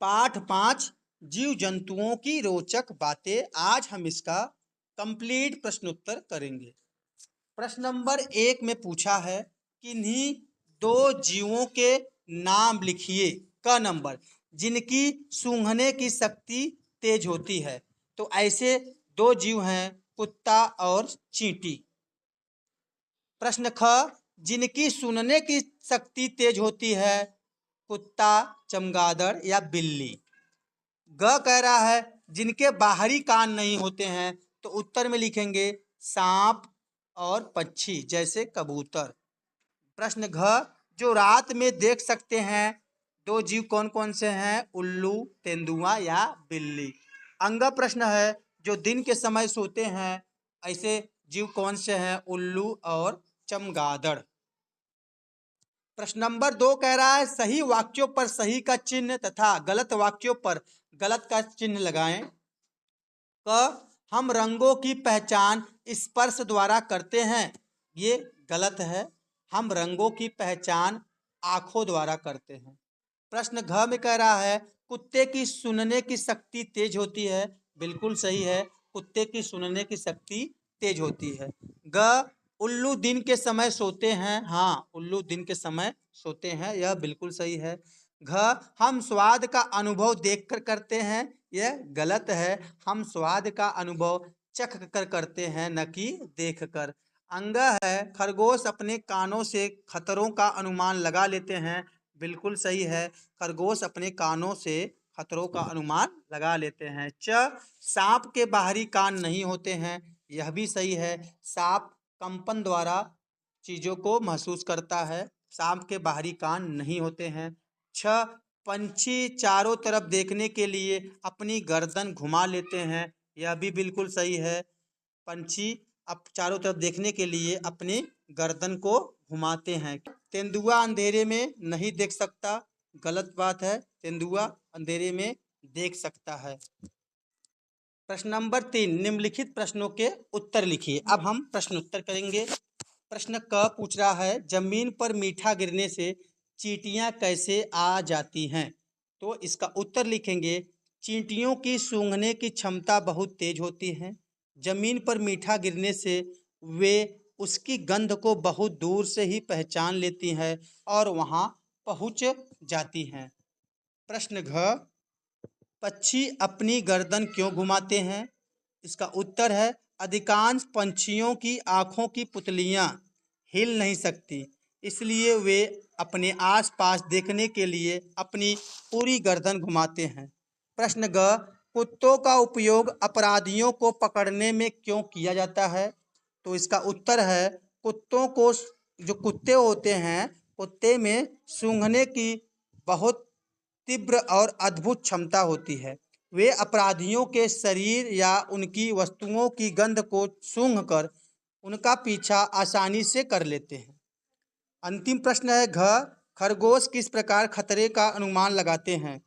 पाठ 5 जीव जंतुओं की रोचक बातें। आज हम इसका कंप्लीट प्रश्नोत्तर करेंगे। प्रश्न नंबर 1 में पूछा है किन्हीं दो जीवों के नाम लिखिए। क नंबर जिनकी सूंघने की शक्ति तेज होती है। तो ऐसे दो जीव हैं कुत्ता और चींटी। प्रश्न ख जिनकी सुनने की शक्ति तेज होती है कुत्ता, चमगादड़ या बिल्ली। ग कह रहा है जिनके बाहरी कान नहीं होते हैं। तो उत्तर में लिखेंगे सांप और पक्षी जैसे कबूतर। प्रश्न घ जो रात में देख सकते हैं दो जीव कौन कौन से हैं? उल्लू, तेंदुआ या बिल्ली। अंग प्रश्न है जो दिन के समय सोते हैं ऐसे जीव कौन से हैं? उल्लू और चमगादड़। प्रश्न नंबर 2 कह रहा है सही वाक्यों पर सही का चिन्ह तथा गलत वाक्यों पर गलत का चिन्ह लगाएं। क हम रंगों की पहचान स्पर्श द्वारा करते हैं। ये गलत है। हम रंगों की पहचान आंखों द्वारा करते हैं। प्रश्न घ में कह रहा है कुत्ते की सुनने की शक्ति तेज होती है। बिल्कुल सही है, कुत्ते की सुनने की शक्ति तेज होती है। ग उल्लू दिन के समय सोते हैं। हाँ, उल्लू दिन के समय सोते हैं, यह बिल्कुल सही है। घ हम स्वाद का अनुभव देखकर करते हैं। यह गलत है। हम स्वाद का अनुभव चख कर करते हैं न कि देख कर। अंग है खरगोश अपने कानों से खतरों का अनुमान लगा लेते हैं। बिल्कुल सही है, खरगोश अपने कानों से खतरों का अनुमान लगा लेते हैं। च सांप के बाहरी कान नहीं होते हैं। यह भी सही है, सांप कंपन द्वारा चीजों को महसूस करता है। सांप के बाहरी कान नहीं होते हैं। छ पंछी चारों तरफ देखने के लिए अपनी गर्दन घुमा लेते हैं। यह भी बिल्कुल सही है, पंछी अब चारों तरफ देखने के लिए अपनी गर्दन को घुमाते हैं। तेंदुआ अंधेरे में नहीं देख सकता। गलत बात है, तेंदुआ अंधेरे में देख सकता है। प्रश्न नंबर 3 निम्नलिखित प्रश्नों के उत्तर लिखिए। अब हम प्रश्नोत्तर करेंगे। प्रश्न क पूछ रहा है जमीन पर मीठा गिरने से चींटियां कैसे आ जाती हैं? तो इसका उत्तर लिखेंगे चींटियों की सूंघने की क्षमता बहुत तेज होती है। जमीन पर मीठा गिरने से वे उसकी गंध को बहुत दूर से ही पहचान लेती हैं और वहां पहुंच जाती हैं। प्रश्न घ पक्षी अपनी गर्दन क्यों घुमाते हैं? इसका उत्तर है अधिकांश पंछियों की आंखों की पुतलियां हिल नहीं सकती, इसलिए वे अपने आसपास देखने के लिए अपनी पूरी गर्दन घुमाते हैं। प्रश्न ग कुत्तों का उपयोग अपराधियों को पकड़ने में क्यों किया जाता है? तो इसका उत्तर है कुत्तों को जो कुत्ते होते हैं कुत्ते में सूंघने की बहुत तीव्र और अद्भुत क्षमता होती है। वे अपराधियों के शरीर या उनकी वस्तुओं की गंध को सूंघकर उनका पीछा आसानी से कर लेते हैं। अंतिम प्रश्न है घ खरगोश किस प्रकार खतरे का अनुमान लगाते हैं?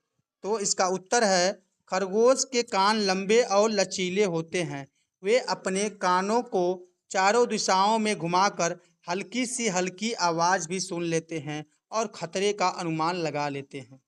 तो इसका उत्तर है खरगोश के कान लंबे और लचीले होते हैं। वे अपने कानों को चारों दिशाओं में घुमाकर हल्की सी हल्की आवाज भी सुन लेते हैं और खतरे का अनुमान लगा लेते हैं।